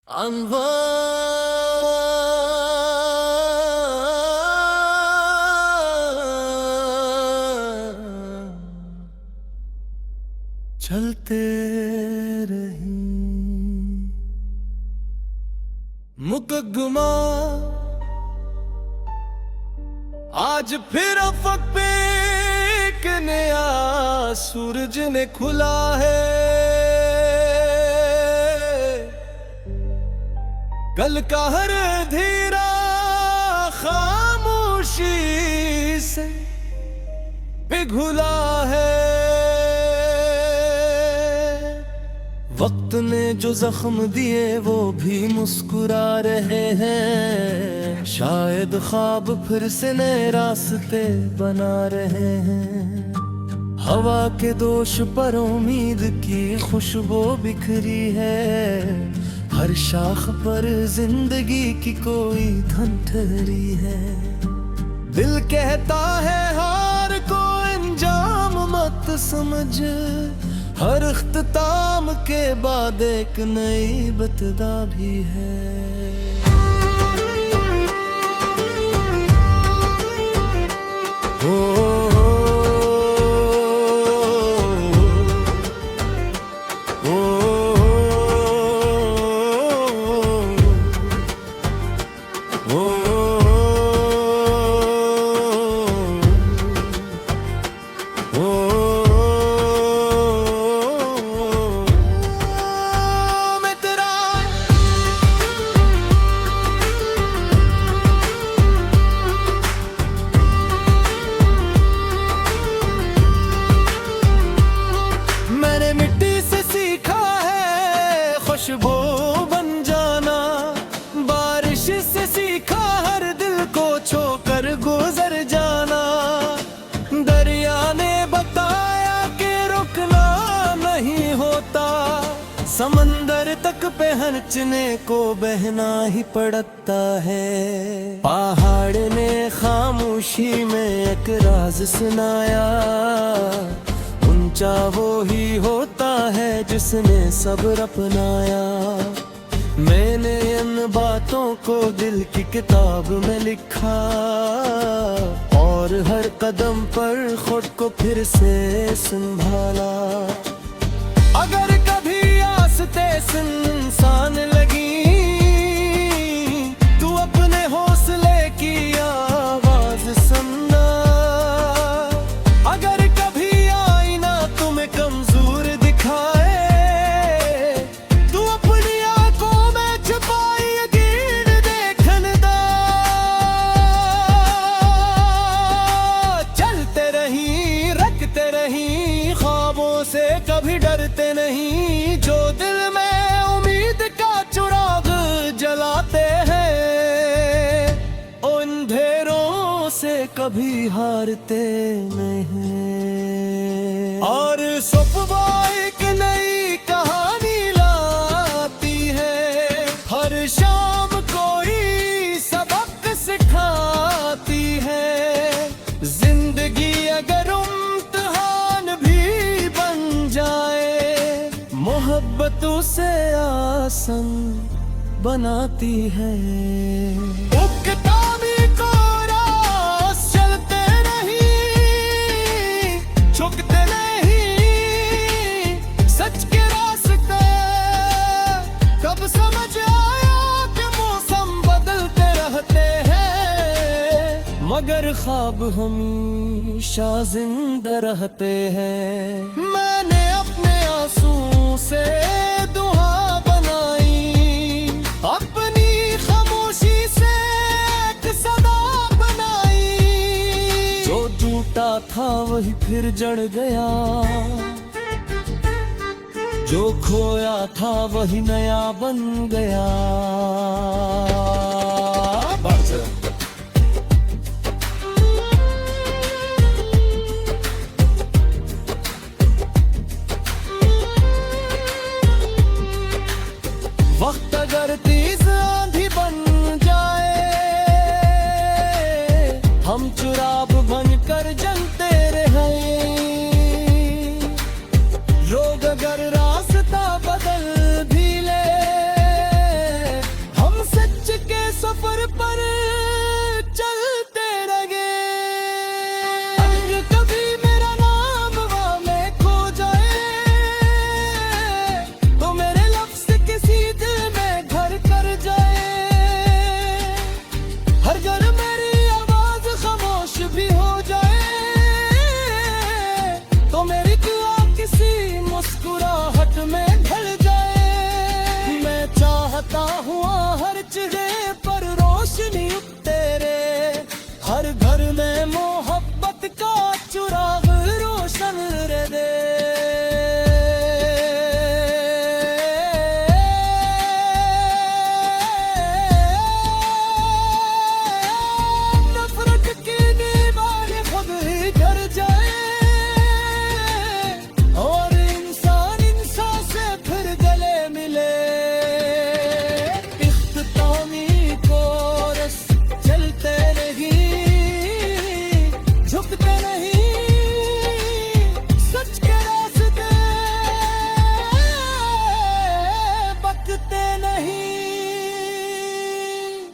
चलते रही मुकद्दमा आज फिर अफक पे एक नया सूरज ने खुला है। कल का हर धीरा खामोशी से पिघला है। वक्त ने जो जख्म दिए वो भी मुस्कुरा रहे हैं। शायद ख्वाब फिर से नए रास्ते बना रहे हैं। हवा के दोष पर उम्मीद की खुशबू बिखरी है। हर शाख पर जिंदगी की कोई धन ठहरी है। दिल कहता है हार को अंजाम मत समझ। हर इख्तिताम के बाद एक नई इब्तिदा भी है। खुशबू बन जाना बारिश से सीखा। हर दिल को छोकर गुजर जाना। दरिया ने बताया कि रुकना नहीं होता। समंदर तक पहुंचने को बहना ही पड़ता है। पहाड़ ने खामोशी में एक राज सुनाया। ऊंचा वो ही होता है जिसने सब्र अपनाया। मैंने इन बातों को दिल की किताब में लिखा। और हर कदम पर खुद को फिर से संभाला। अगर कभी आस्ते सुनसान लगी तू अपने हौसले की आवाज सुनना। अगर कभी आईना तुम्हें कमजोर दिखाए तू अपनी आंखों में छुपाई यकीन देखने दा। चलते रही रखते रही ख्वाबों से कभी डरते नहीं। जो दिल में उम्मीद का चिराग जलाते हैं उन अंधेरों से कभी हारते नहीं। और सुबह एक नई कहानी लाती है। हर शाम कोई सबक सिखाती है। जिंदगी अगर इम्तिहान भी बन जाए मोहब्बतों से आसान बनाती है। उकतावी को रास चलते नहीं झुकते नहीं सच के रास्ते। कब समझ आया कि मौसम बदलते रहते हैं मगर ख्वाब हमेशा जिंदा रहते हैं। मैंने अपने आंसू से दुआ बनाई। अपनी खामोशी से एक सदा बनाई। जो टूटा था वही फिर जड़ गया। जो खोया था वही नया बन गया। वक्त अगर तेज आंधी बन जाए हम चुराब बनकर जलते रहे। लोग अगर रास्ता बदल भी ले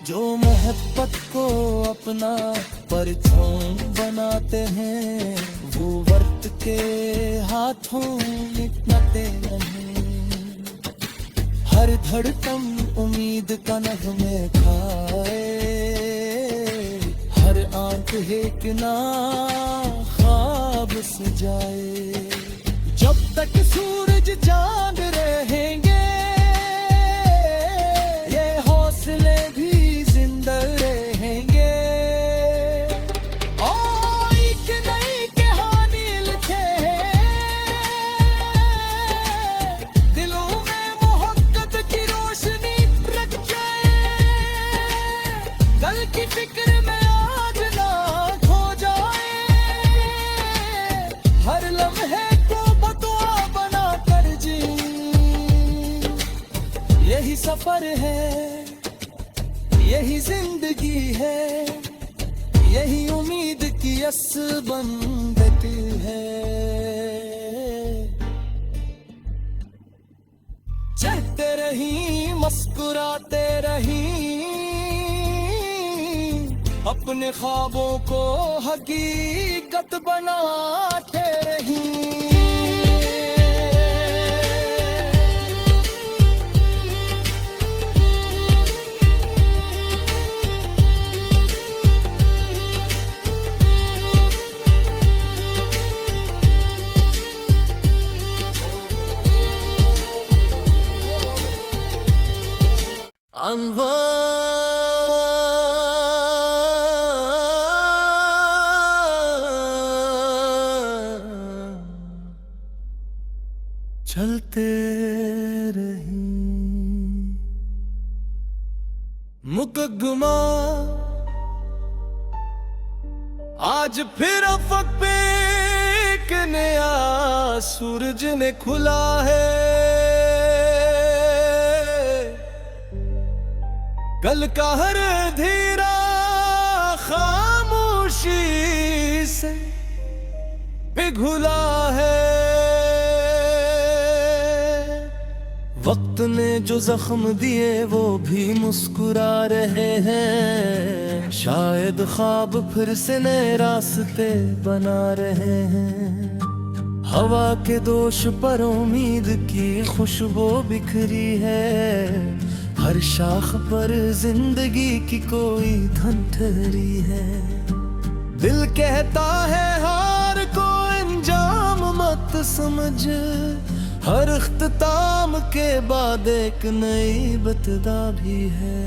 जो मोहब्बत को अपना परछाई बनाते हैं, वो वक्त के हाथों मिटते नहीं। हर धड़कन उम्मीद का नगमे खाए, हर आंख एक ना ख्वाब सजाए। जब तक सूरज चांद रहेंगे, ये हौसले भी जिंदा रहेंगे। और एक नई कहानी लिखे दिलों में मोहब्बत की रोशनी रख जाए। कल की फिक्र में आज ना खो जाए, हर लम्हे को बदुआ बना कर जी। यही सफर है, यही जिंदगी है, यही उम्मीद की असल बंदगी है। चलते रही मुस्कुराते रही, अपने ख्वाबों को हकीकत बनाते रही। चलते रही मुकद्दमा आज फिर अफक पे एक नया सूरज ने खुला है। कल का हर धीरा खामोशी से पिघला है। वक्त ने जो जख्म दिए वो भी मुस्कुरा रहे हैं, शायद ख्वाब फिर से नए रास्ते बना रहे हैं। हवा के दोष पर उम्मीद की खुशबू बिखरी है, हर शाख पर जिंदगी की कोई धन ठहरी है। दिल कहता है हार को अंजाम मत समझ, हर इख्तिताम के बाद एक नई बतदा भी है।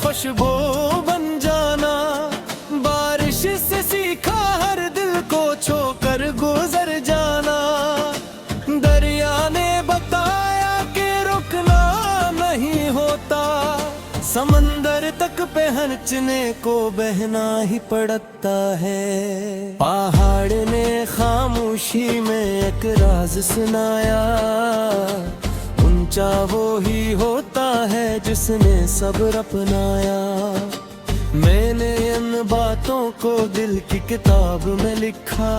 खुशबू बन जाना, बारिश से सीखा हर दिल को छोकर गुजर जाना। दरिया ने बताया कि रुकना नहीं होता, समंदर तक पहुंचने को बहना ही पड़ता है। पहाड़ ने खामोशी में एक राज सुनाया, ऊंचा वो ही होता है जिसने सब्र अपनाया। मैंने इन बातों को दिल की किताब में लिखा,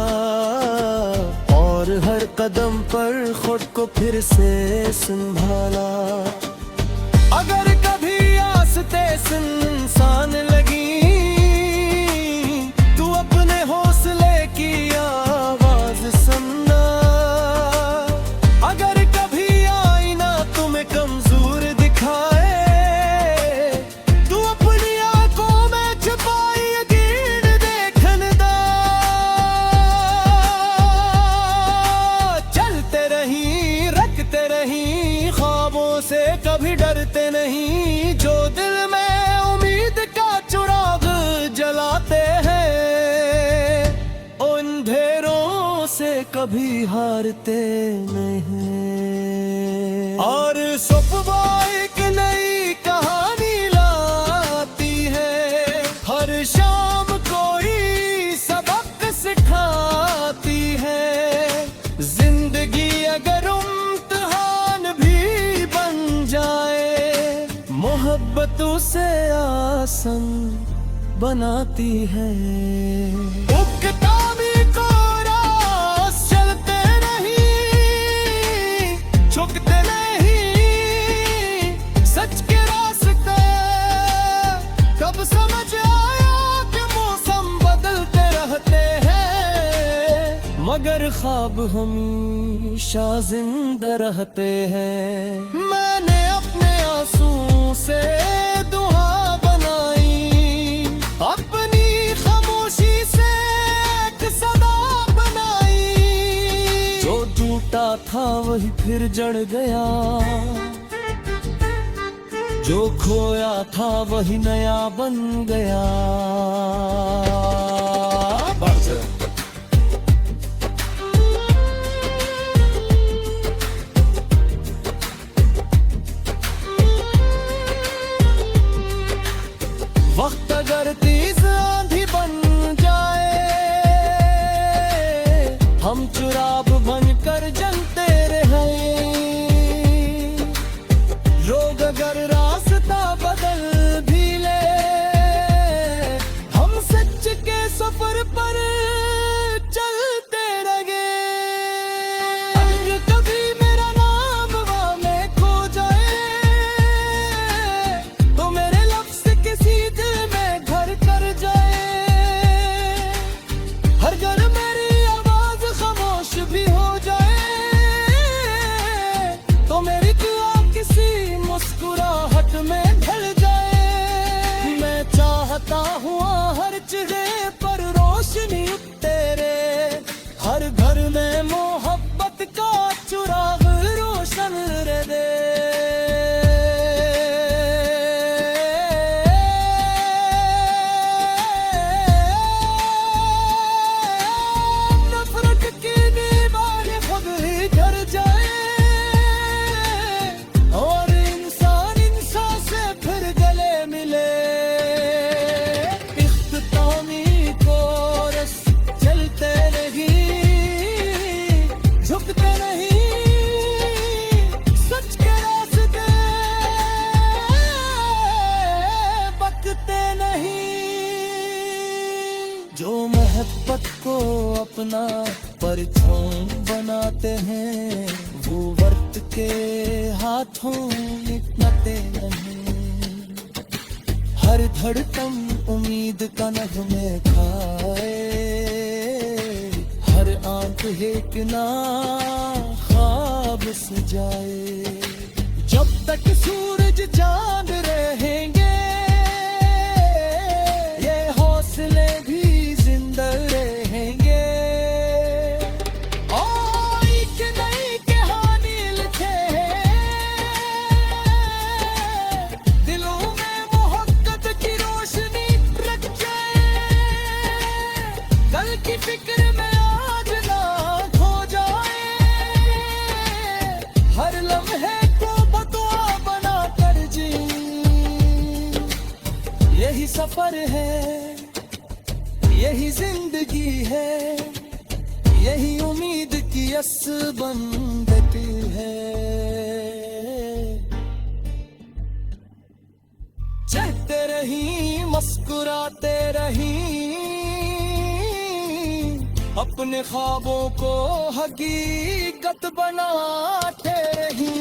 और हर कदम पर खुद को फिर से संभाला। अगर कभी आस्ते सुनसान लगी, तू अपने हौसले की आवाज सुनना। अगर कभी आईना तुम्हें कमजोर दिखाए, तू अपनी आंखों में छुपाई यकीन देखने दा। चलते रही रखते रही ख्वाबों से, कभी डरते नहीं। जो दिल में उम्मीद का कभी हारते नहीं। और सुबह एक नई कहानी लाती है, हर शाम कोई सबक सिखाती है। जिंदगी अगर इम्तिहान भी बन जाए, मोहब्बतों से आसान बनाती है। उगता भी कोरास चलते नहीं, झुकते नहीं सच के रास्ते। कब समझ आया कि मौसम बदलते रहते हैं, मगर ख्वाब हमेशा जिंदा रहते हैं। मैंने अपने आंसू से दुआ बनाई, अपनी खामोशी से एक सदा बनाई। जो टूटा था वही फिर जड़ गया, जो खोया था वही नया बन गया। वक्त अगर तेज आंधी बन जाए, हम चुराब बनकर जलते रहें। लोग अगर रास्ता बदल भी ले, हम सच के सफर पर चलते रहे। अगर कभी मेरा नाम वहाँ में खो जाए, तो मेरे लफ्ज़ किसी दिल में घर कर जाए। हर घर मेरी आवाज खामोश भी हो जाए, तो मेरी दुआ किसी मुस्कुराहट में ढल जाए। मैं चाहता हूँ हर चेहरे पर रोशनी तेरे, हर घर में मोहब्बत का चुराग रोशन रहे। नफरत की दीवार खुद ही ढल जाए, और इंसान इंसान से फिर गले मिले। इख्तितामी कोरस चलते नहीं, झुकते नहीं सच के रास्ते, बकते नहीं। जो मोहब्बत को अपना परछाई बनाते हैं, वो वक्त के हाथों मिटते नहीं। हर धड़कन उम्मीद का नगमे खाए, हर आंख एक ना ख्वाब सजाए। जब तक सूरज चांद रहेंगे, ये हौसले भी जिंदा रहेंगे। और एक नई कहानी लिखे दिलों में मोहब्बत की रोशनी रख जाए। कल की फिक्र में आज ना खो जाए, हर लम्हे को बदुआ बना कर जी। यही सफर है, यही जिंदगी है, यही उम्मीद की असबंदती है। चलते रही मुस्कुराते रही, अपने ख्वाबों को हकीकत बनाते रही।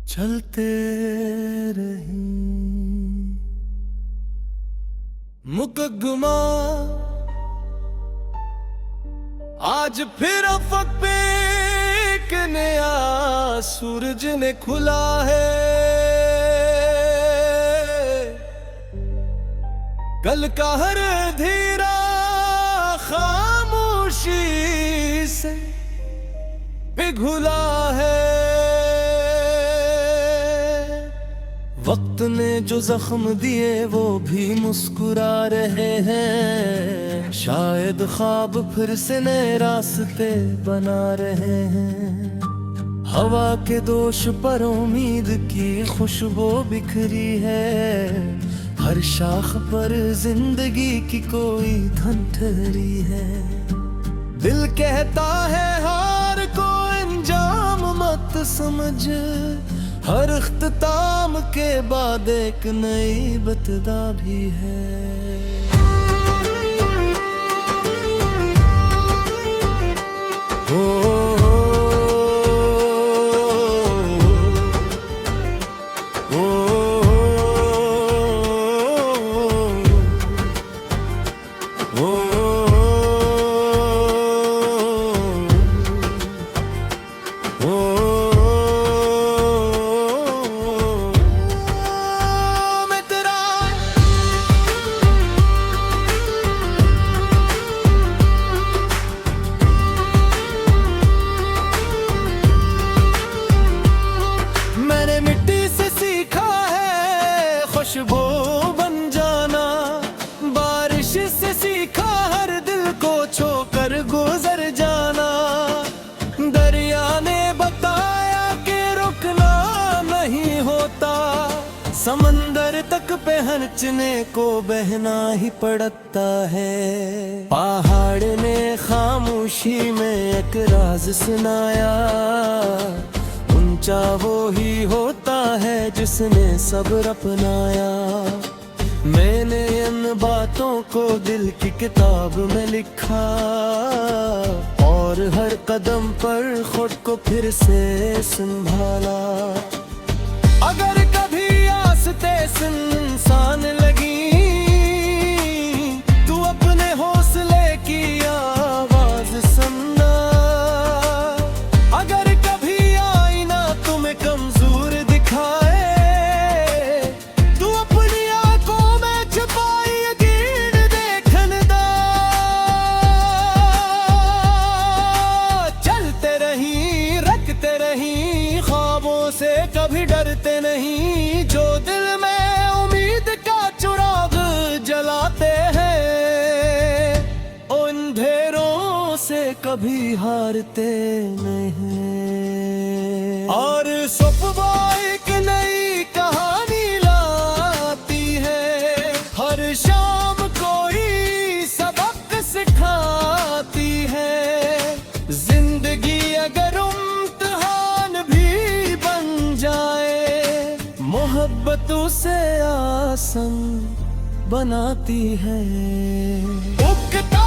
चलते रही मुकद्दमा आज फिर अफक पे एक नया सूरज ने खुला है। कल का हर धीरा खामोशी से पिघला है। वक्त ने जो जख्म दिए वो भी मुस्कुरा रहे हैं। शायद ख्वाब फिर से नए रास्ते बना रहे हैं। हवा के दोष पर उम्मीद की खुशबू बिखरी है। हर शाख पर जिंदगी की कोई धन ठहरी है। दिल कहता है हार को अंजाम मत समझ। हर इख्तिताम के बाद एक नई बतदा भी है। खुशबू बन जाना, बारिश से सीखा हर दिल को छोकर गुजर जाना। दरिया ने बताया कि रुकना नहीं होता। समंदर तक पहुंचने को बहना ही पड़ता है। पहाड़ ने खामोशी में एक राज सुनाया। ऊंचा वो ही होता है जिसने सब्र अपनाया। मैंने इन बातों को दिल की किताब में लिखा और हर कदम पर खुद को फिर से संभाला। अगर कभी आस्ते सुनसान लगी तू अपने हौसले की आवाज सुनना। अगर कभी आईना तुम्हें कमजोर दिखाए तू अपनी आंखों में छुपाई यकीन देखने दा। चलते रही रखते रही ख्वाबों से कभी डरते नहीं। जो दिल में उम्मीद का चिराग जलाते हैं उन अंधेरों से कभी हारते नहीं। और सुबह एक नई कहानी लाती है। हर शाम कोई सबक सिखाती है। जिंदगी अगर इम्तिहान भी बन जाए मोहब्बत उसे आसान बनाती है। उगता